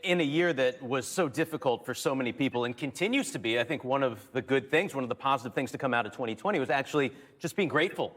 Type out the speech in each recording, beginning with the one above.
in a year that was so difficult for so many people and continues to be, I think one of the good things, one of the positive things to come out of 2020 was actually just being grateful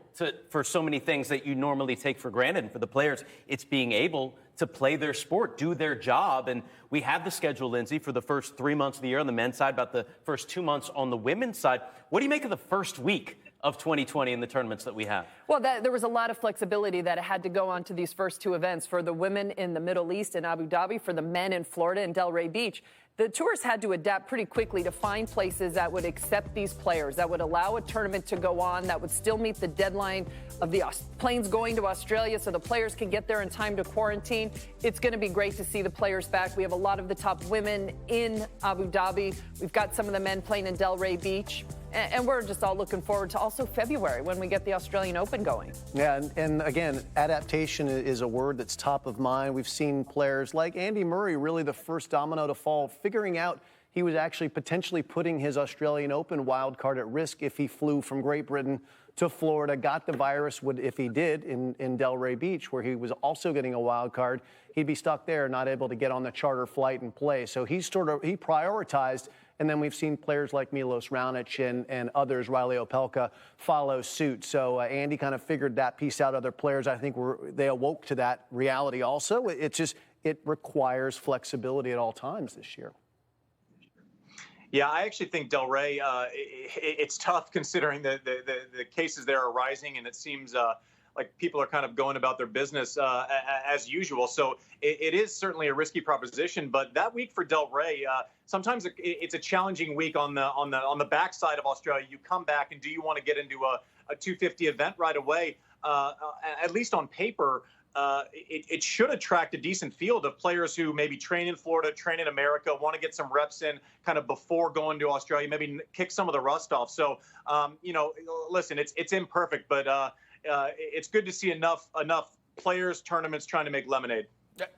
for so many things that you normally take for granted. And for the players, it's being able to play their sport, do their job. And we have the schedule, Lindsay, for the first 3 months of the year on the men's side, about the first 2 months on the women's side. What do you make of the first week of 2020 in the tournaments that we have? Well, there was a lot of flexibility that had to go on to these first two events for the women in the Middle East in Abu Dhabi, for the men in Florida and Delray Beach. The tours had to adapt pretty quickly to find places that would accept these players, that would allow a tournament to go on, that would still meet the deadline of the planes going to Australia so the players can get there in time to quarantine. It's going to be great to see the players back. We have a lot of the top women in Abu Dhabi. We've got some of the men playing in Delray Beach. And we're just all looking forward to also February when we get the Australian Open going. Yeah, and again, adaptation is a word that's top of mind. We've seen players like Andy Murray, really the first domino to fall, figuring out he was actually potentially putting his Australian Open wild card at risk if he flew from Great Britain to Florida, got the virus, if he did, in Delray Beach, where he was also getting a wild card. He'd be stuck there, not able to get on the charter flight and play. So he prioritized. And then we've seen players like Milos Raonic and others, Riley Opelka, follow suit. So Andy kind of figured that piece out. Other players, I think, they awoke to that reality also. It requires flexibility at all times this year. Yeah, I actually think Delray, it's tough considering the cases there are rising, and it seems like people are kind of going about their business as usual. So it is certainly a risky proposition. But that week for Delray, sometimes it's a challenging week on the backside of Australia. You come back, and do you want to get into a 250 event right away? At least on paper, it should attract a decent field of players who maybe train in Florida, train in America, want to get some reps in kind of before going to Australia, maybe kick some of the rust off. So, listen, it's imperfect, but it's good to see enough players, tournaments trying to make lemonade.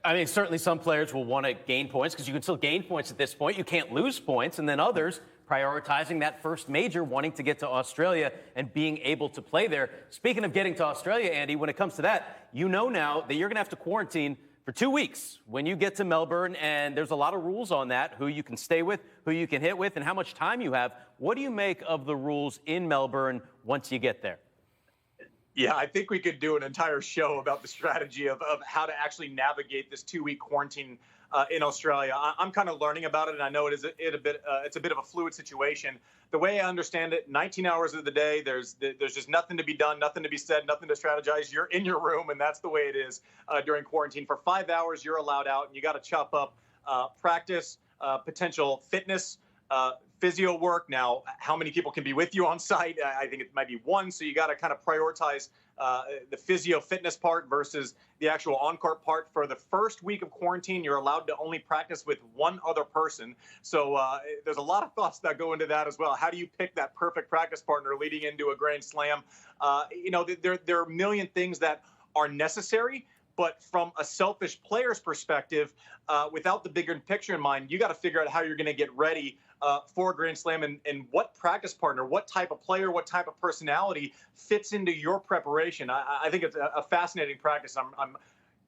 I mean, certainly some players will want to gain points because you can still gain points at this point. You can't lose points. And then others prioritizing that first major, wanting to get to Australia and being able to play there. Speaking of getting to Australia, Andy, when it comes to that, you know now that you're going to have to quarantine for 2 weeks when you get to Melbourne. And there's a lot of rules on that, who you can stay with, who you can hit with, and how much time you have. What do you make of the rules in Melbourne once you get there? Yeah, I think we could do an entire show about the strategy of how to actually navigate this 2-week quarantine in Australia. I'm kind of learning about it, and I know it's a bit of a fluid situation. The way I understand it, 19 hours of the day, there's just nothing to be done, nothing to be said, nothing to strategize. You're in your room, and that's the way it is during quarantine. For 5 hours, you're allowed out, and you got to chop up practice, potential fitness, physio work. Now, how many people can be with you on site? I think it might be one. So you got to kind of prioritize the physio fitness part versus the actual on-court part. For the first week of quarantine, you're allowed to only practice with one other person. So there's a lot of thoughts that go into that as well. How do you pick that perfect practice partner leading into a Grand Slam? There are a million things that are necessary. But from a selfish player's perspective, without the bigger picture in mind, you got to figure out how you're going to get ready for a Grand Slam and what practice partner, what type of player, what type of personality fits into your preparation. I think it's a fascinating practice. I'm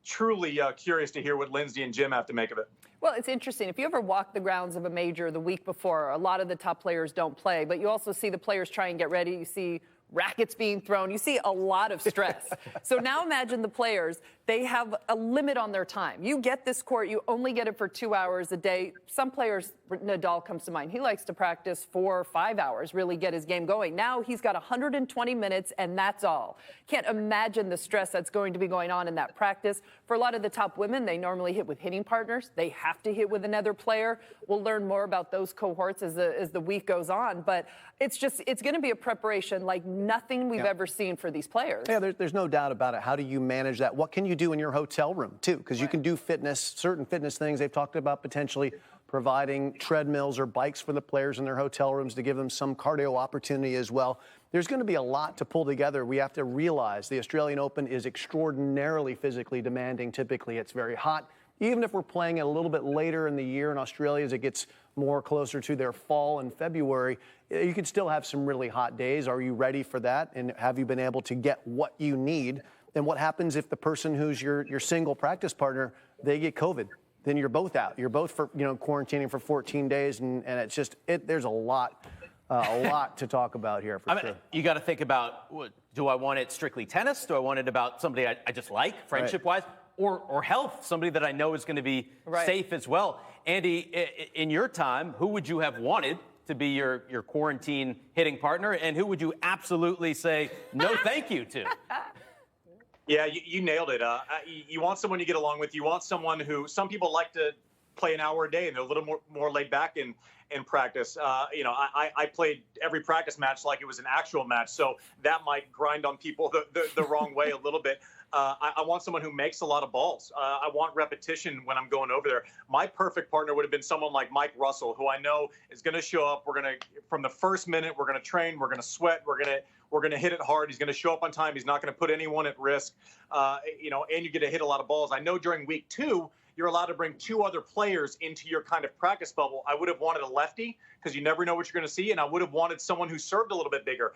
truly curious to hear what Lindsay and Jim have to make of it. Well, it's interesting. If you ever walk the grounds of a major the week before, a lot of the top players don't play, but you also see the players try and get ready. You see rackets being thrown. You see a lot of stress. So now imagine the players, they have a limit on their time. You get this court, you only get it for 2 hours a day. Some players, Nadal comes to mind, he likes to practice 4 or 5 hours, really get his game going. Now he's got 120 minutes and that's all. Can't imagine the stress that's going to be going on in that practice. For a lot of the top women, they normally hit with hitting partners. They have to hit with another player. We'll learn more about those cohorts as the week goes on, but it's going to be a preparation like nothing we've ever seen for these players. Yeah, there's no doubt about it. How do you manage that? What can you do in your hotel room, too? Because you can do certain fitness things. They've talked about potentially providing treadmills or bikes for the players in their hotel rooms to give them some cardio opportunity as well. There's going to be a lot to pull together. We have to realize the Australian Open is extraordinarily physically demanding. Typically, it's very hot. Even if we're playing it a little bit later in the year in Australia as it gets more closer to their fall in February, you could still have some really hot days. Are you ready for that? And have you been able to get what you need? And what happens if the person who's your single practice partner, they get COVID? then you're both out. You're both for quarantining for 14 days, and it's just there's a lot to talk about here for sure. You got to think about, do I want it strictly tennis? Do I want it about somebody I just like, friendship-wise? Or health, somebody that I know is going to be safe as well. Andy, in your time, who would you have wanted to be your quarantine hitting partner, and who would you absolutely say no thank you to? Yeah, you nailed it. You want someone you get along with. You want someone who, some people like to play an hour a day and they're a little more laid back in practice. I played every practice match like it was an actual match, so that might grind on people the wrong way a little bit. I want someone who makes a lot of balls. I want repetition when I'm going over there. My perfect partner would have been someone like Mike Russell, who I know is going to show up. We're going to, from the first minute, we're going to train. We're going to sweat. We're going to hit it hard. He's going to show up on time. He's not going to put anyone at risk. And you get to hit a lot of balls. I know during week 2, you're allowed to bring 2 other players into your kind of practice bubble. I would have wanted a lefty because you never know what you're going to see, and I would have wanted someone who served a little bit bigger.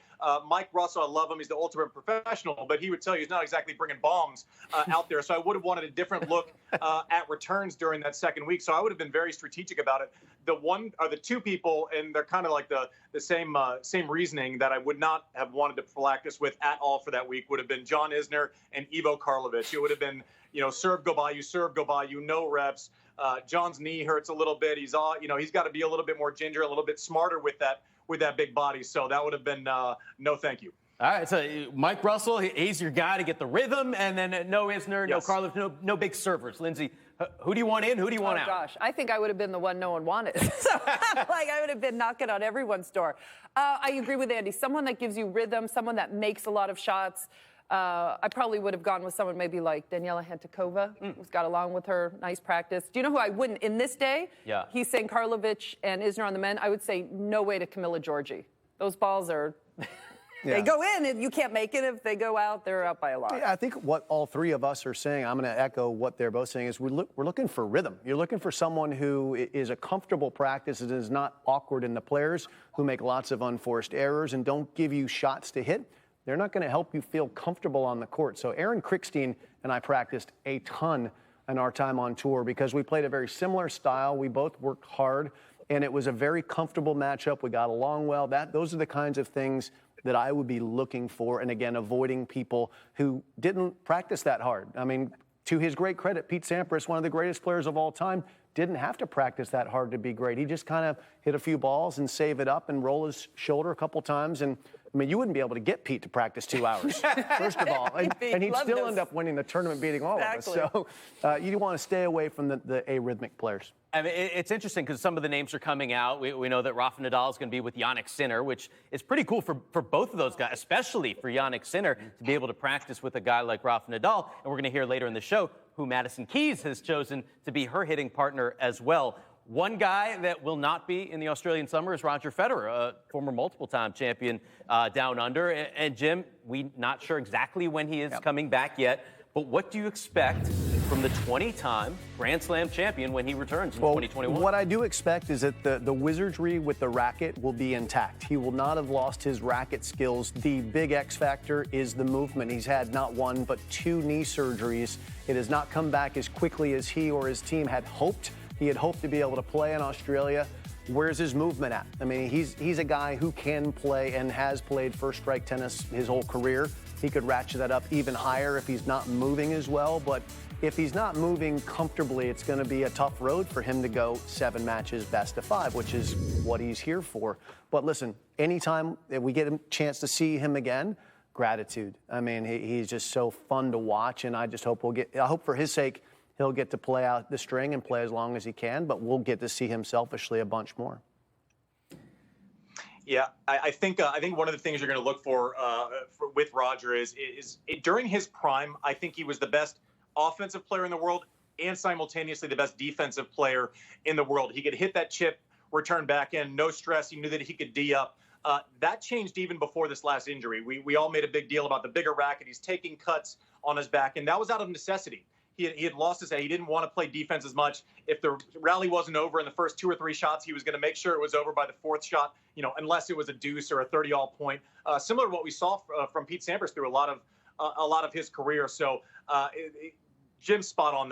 Mike Russell, I love him. He's the ultimate professional, but he would tell you he's not exactly bringing bombs out there. So I would have wanted a different look at returns during that second week. So I would have been very strategic about it. The 2 people, and they're kind of like the same reasoning that I would not have wanted to practice with at all for that week would have been John Isner and Ivo Karlovic. It would have been, serve, go by you, no reps. John's knee hurts a little bit. He's got to be a little bit more ginger, a little bit smarter with that big body. So that would have been no thank you. All right, so Mike Russell, he's your guy to get the rhythm, and then no Isner, no Karlovic, no big servers. Lindsay, who do you want in? Who do you want out? Gosh, I think I would have been the one no one wanted. So I would have been knocking on everyone's door. I agree with Andy. Someone that gives you rhythm, someone that makes a lot of shots. I probably would have gone with someone maybe like Daniela Hentakova, who's got along with her, nice practice. Do you know who I wouldn't? In this day, he's saying Karlovic and Isner on the men. I would say no way to Camilla Giorgi. Those balls are... They go in, and you can't make it. If they go out, they're out by a lot. Yeah, I think what all 3 of us are saying, I'm going to echo what they're both saying, is we're looking for rhythm. You're looking for someone who is a comfortable practice and is not awkward, in the players who make lots of unforced errors and don't give you shots to hit. They're not going to help you feel comfortable on the court. So Aaron Krickstein and I practiced a ton in our time on tour because we played a very similar style. We both worked hard, and it was a very comfortable matchup. We got along well. Those are the kinds of things that I would be looking for, and again, avoiding people who didn't practice that hard. I mean, to his great credit, Pete Sampras, one of the greatest players of all time, didn't have to practice that hard to be great. He just kind of hit a few balls and save it up and roll his shoulder a couple times. And I mean, you wouldn't be able to get Pete to practice 2 hours, first of all. And he'd still end up winning the tournament, beating all of us. So you want to stay away from the arrhythmic players. I mean, it's interesting because some of the names are coming out. We know that Rafa Nadal is going to be with Jannik Sinner, which is pretty cool for both of those guys, especially for Jannik Sinner, to be able to practice with a guy like Rafa Nadal. And we're going to hear later in the show who Madison Keys has chosen to be her hitting partner as well. One guy that will not be in the Australian summer is Roger Federer, a former multiple-time champion down under. And Jim, we're not sure exactly when he is coming back yet, but what do you expect from the 20-time Grand Slam champion when he returns in 2021? What I do expect is that the wizardry with the racket will be intact. He will not have lost his racket skills. The big X factor is the movement. He's had not 1, but 2 knee surgeries. It has not come back as quickly as he or his team had hoped. He had hoped to be able to play in Australia. Where's his movement at? I mean, he's a guy who can play and has played first strike tennis his whole career. He could ratchet that up even higher if he's not moving as well. But if he's not moving comfortably, it's going to be a tough road for him to go 7 matches best of 5, which is what he's here for. But listen, anytime that we get a chance to see him again, gratitude. I mean, he's just so fun to watch, and I just hope I hope for his sake, he'll get to play out the string and play as long as he can, but we'll get to see him selfishly a bunch more. Yeah, I think one of the things you're going to look for with Roger is during his prime, I think he was the best offensive player in the world and simultaneously the best defensive player in the world. He could hit that chip, return back in, no stress. He knew that he could D up. That changed even before this last injury. We all made a big deal about the bigger racket. He's taking cuts on his back, and that was out of necessity. He had lost his head. He didn't want to play defense as much. If the rally wasn't over in the first 2 or 3 shots, he was going to make sure it was over by the 4th shot, unless it was a deuce or a 30-all point. Similar to what we saw from Pete Sampras through a lot of his career. So Jim's spot on.